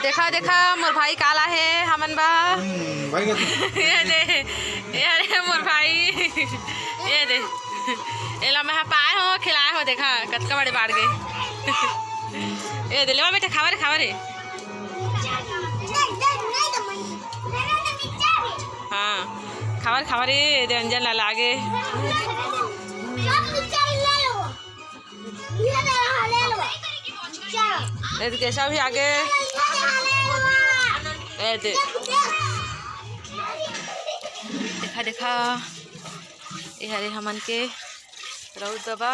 देखा देखा मोर भाई काला है हमन बा ये दे ये मोर भाई ये दे एला मैं पाए हो खिलाए हो देखा कतका बड़े बाढ़ गए ये दे लेवा बेटा खावा रे हाँ खावा रे दे अंजन ला लागे कैसा भी आगे देखा देखा ये हरे हमन के रउत बाबा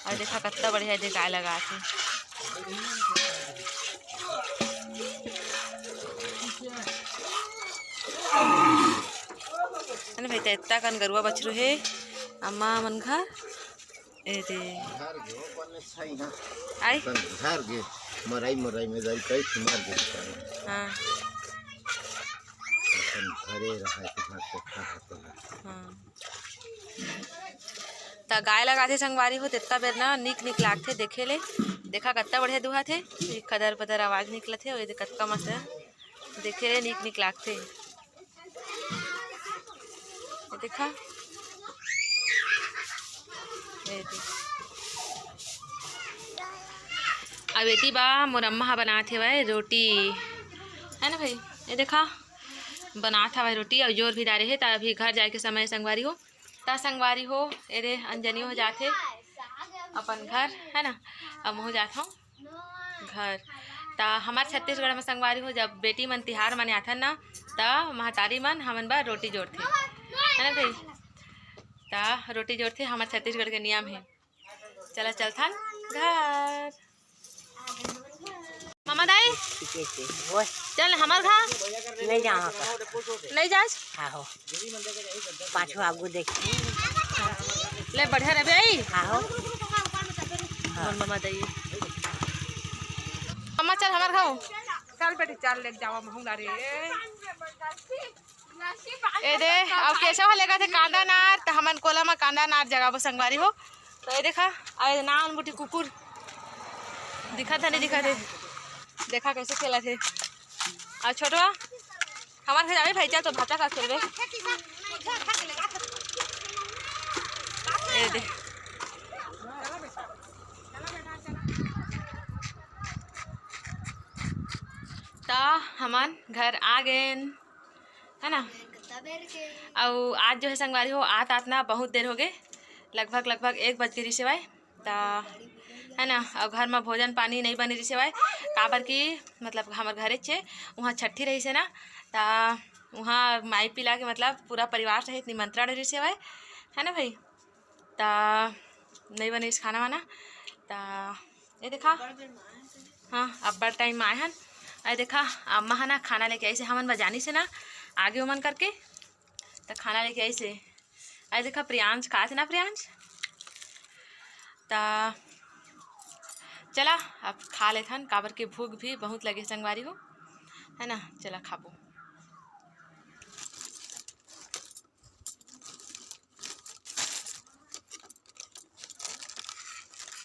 और देखा कितना बढ़िया दे गाय लगा थे भाई तो इतना कन गरुआ बछरू है अम्मा मन घर ए दे आई घर गे मराई में जाई कई मार दे हां घरे रहा है हां ता गाय लगाथे संगवारी हो तितना बेर ना निक लागथे देखे ले देखा कितना बढ़िया दुहा थे खदर पदर आवाज निकलत है और कतका मस्त देखे ले निक लागथे देखा अब बेटी बा मोर अम्मा बनाते भाई रोटी है ना भाई ये देखा बनाता भाई रोटी और जोर भी डाले है अभी घर जाए के समय संगवारी हो ता संगवारी हो एरे अंजनी हो जाते अपन घर है ना अब हो जाता हूँ घर ता हमारे छत्तीसगढ़ में संगवारी हो जब बेटी मन तिहार मने आता ना ता महतारी मन हमन बा रोटी जोड़ते है ना भाई ता रोटी जोड़ते हमारे छत्तीसगढ़ के नियम है चला चलथन घर मामा दाई चल हमार घर नहीं जावा नहीं जास आहो पाछो आगू देख ले बढ़िया रे भाई आहो मामा दाई मामा चल हमार खाओ चल बेटी चल ले जावा महंगा रे ए दे अब कैसा लेगा थे कांदा नार तो हमन कोला में कांदा नार जगह संगवारी हो तो ये देखा आए नान बुटी कुकुर दिखा था नहीं दिखा थे देखा कैसे खेला थे और छोटवा हमारे घर जावे भाई चल तो भाता का खेल दे ता हमन घर आ गए है ना और आज जो है संगवारी हो आत ना बहुत देर हो गए लगभग 1 बज गई सिवाय ता है ना और घर में भोजन पानी नहीं बनी रही सिवाय काबर की मतलब हमारे घरे छे वहाँ छठी रही से ना ता वहाँ माई पिला के मतलब पूरा परिवार सहित निमंत्रण रही सिवाय है ना भाई ता नहीं बनी इस खाना वाना ता ये देखा हाँ अब बड़ टाइम आए हैं अरे देखा अम्मा है ना खाना लेके आई से हमन बजानी से ना आगे उमन करके तो खाना लेके आई से अरे देखा प्रियांश कहा थे ना प्रियांश ता चला अब खा लेथन काबर के भूख भी बहुत लगे संगवारी हो है ना चला खाबो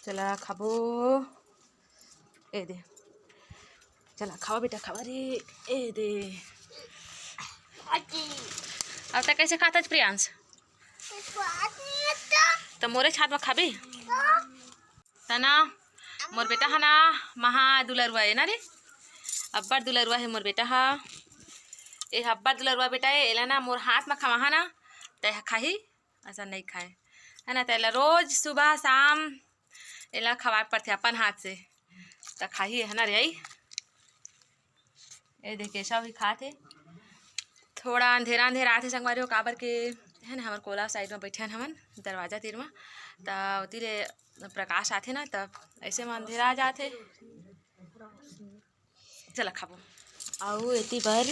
चला खाबो ए दे चला खावा बेटा खावा रे ए दे अब तक कैसे खाता प्रियांश तो मोरे छात में खाबी तना मोर बेटा है ना महा दुलरुआ है ना रे अब्बर दुलरुआ है मोर बेटा हा ये अब्बर दुलरुआ बेटा है एला ना मोर हाथ में खवा ना तय खाही ऐसा नहीं खाए है ना तेला रोज सुबह शाम एला खवा पड़ते अपन हाथ से तो खाही है ना रे आई ये देख कैसा भी खाते थोड़ा अंधेरा आते संगवारी हो काबर के है ना हमारे कोला साइड में बैठे हैं हमन दरवाजा तीर में तो उती रे प्रकाश आते ना तब ऐसे में अंधेरा आ जाते चला खाबो आओ इतनी बार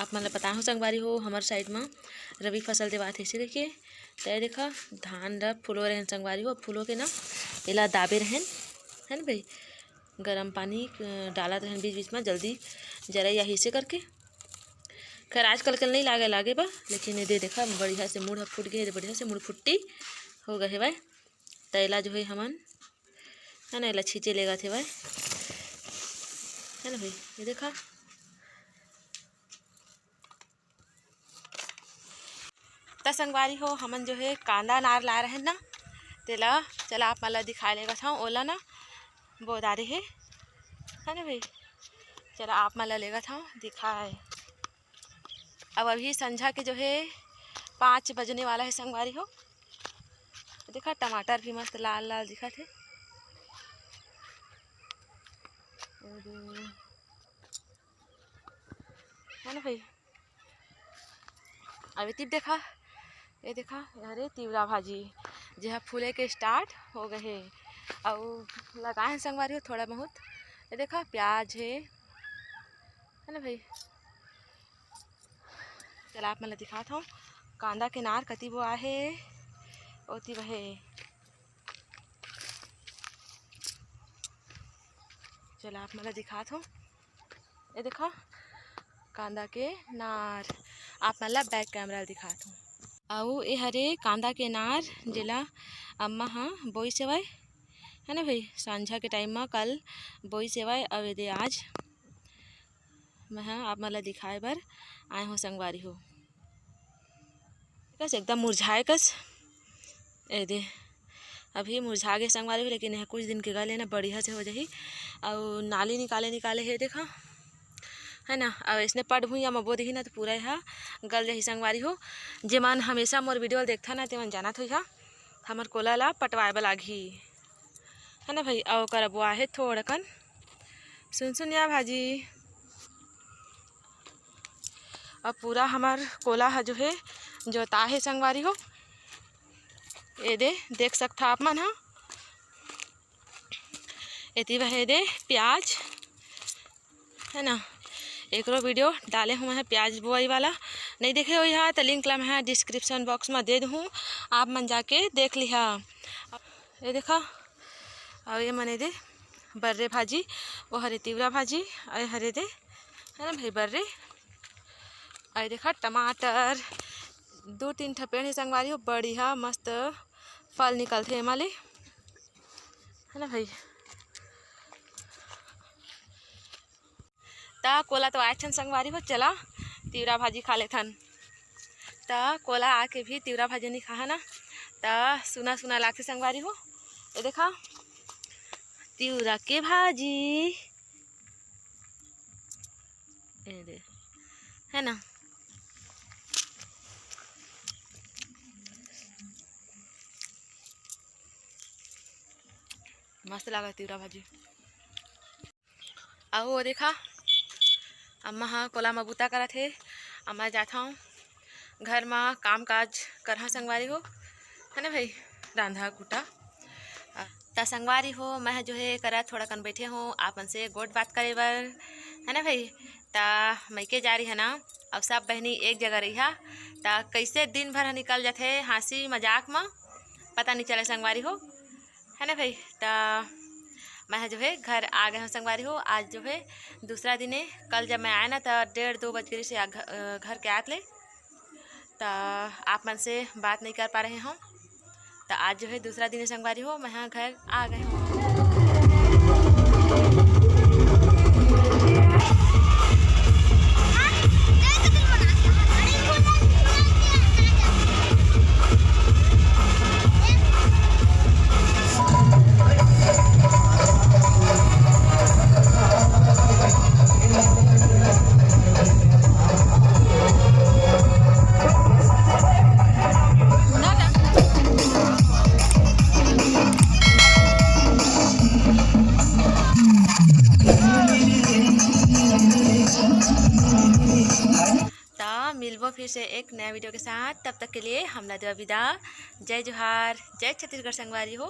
आप मतलब पता हो संगवारी हो हमारे साइड में रबी फसल देवात ऐसे देखिए तो देखा धान र फूलो रहन संगवारी हो फूलों के ना एला दाबे रहन है ना भाई गरम पानी डाला रहन बीच में जल्दी जरा या हिस्से करके खैर आजकल कल नहीं लागे बा लेकिन ये दे देखा बढ़िया से मुड़ फूट गए बढ़िया से मुड़ फुट्टी हो गए भाई तैला जो है हमन है ना एला छींचे लेगा थे भाई है ना भाई। ये देखा त संगवारी हो हमन जो है कांदा नार ला रहे हैं ना, तेला चला आप मला दिखा लेगा था ओला ना बोदारे है ना भाई। चला आप मला लेगा था दिखाए। अब अभी संझा के जो है 5 बजने वाला है संगवारी हो। देखा टमाटर भी मस्त लाल लाल दिखा थे। है ना भाई। अभी तिब देखा, ये देखा अरे तिवरा भाजी जो फूले के स्टार्ट हो गए है और लगाए हैं संगवारी हो थोड़ा बहुत। ये देखा प्याज है ना भाई। चला आप मतलब दिखाता हूँ कांदा के नार कति वो आहे ओती वहे। चला आप मतलब दिखाता हूँ। ये देखा कांदा के नार आप मतलब बैक कैमरा दिखाता हूँ। आउ ये हरे कांदा के नार जिला अम्मा हाँ बोई सेवाय है ना भाई। सांझा के टाइम में कल बोई सेवाय अब ये आज मैं हाँ आप मतलब दिखाए बर आए हो संगवारी हो। कस एकदम मुरझाए कस ए दे अभी मुरझा गए संगवारी हो, लेकिन यह कुछ दिन के गले ना बढ़िया से हो जाही और नाली निकाले है देखा है ना। अब इसने पट भूँ या मबो देखी ना तो पूरा यहाँ गल जाही संगवारी हो। जे मन हमेशा मोर वीडियो देखता ना ते मन जाना थो हमर कोला ला पटवाए बर लागी है ना भाई। और कर बुआ है थोड़कन सुन या भाजी। अब पूरा हमार कोला है जो है जोता है संगवारी हो। ये दे देख सकता आप मन हाँ ये वह दे प्याज है ना। एक वीडियो डाले हूँ मैं प्याज बुआई वाला, नहीं देखे हो यहाँ तो लिंक ला मैं डिस्क्रिप्शन बॉक्स में दे दूँ, आप मन जाके देख लिहा। ये देखा और ये मने दे बर्रे भाजी वो हरे तिवरा भाजी और हरे दे है ना भाई बर्रे। और देखा टमाटर 2-3 ठपेड़ संगवारी हो बढ़िया मस्त फल निकलते माले है ना भाई। ता कोला तो आए थन संगवारी हो। चला तिवरा भाजी खा ले थन। ता कोला आके भी तिवरा भाजी नहीं खा ना ता सुना सुना लागते संगवारी हो। ये देखा तिवरा के भाजी ये दे है ना। मस्त लगा तिवरा भाजी। आओ वो देखा अम्मा हाँ कोला में बूता करा थे। अम्मा जाता हूँ घर में काम काज करहा संगवारी हो है ना भाई रांधा कुटा ता संगवारी हो। मैं जो है करा थोड़ा कन बैठे हूँ आप मन से गोट बात करे बर है ना भाई। ता मैके जा रही है ना अब सब बहनी एक जगह रही है ता कैसे दिन भर निकल जाते हंसी मजाक में पता नहीं चले संगवारी हो है ना भाई। ता मैं जो है घर आ गए हूँ संगवारी हो। आज जो है दूसरा दिन है। कल जब मैं आया ना तो 1:30-2 बज गए से घर के आत ले तो आप मन से बात नहीं कर पा रहे हूँ। तो आज जो है दूसरा दिन है संगवारी हो मैं यहाँ घर आ गए हूँ। मिलबो फिर से एक नया वीडियो के साथ। तब तक के लिए हमला दो विदा। जय जोहार जय छत्तीसगढ़ संगवारी हो।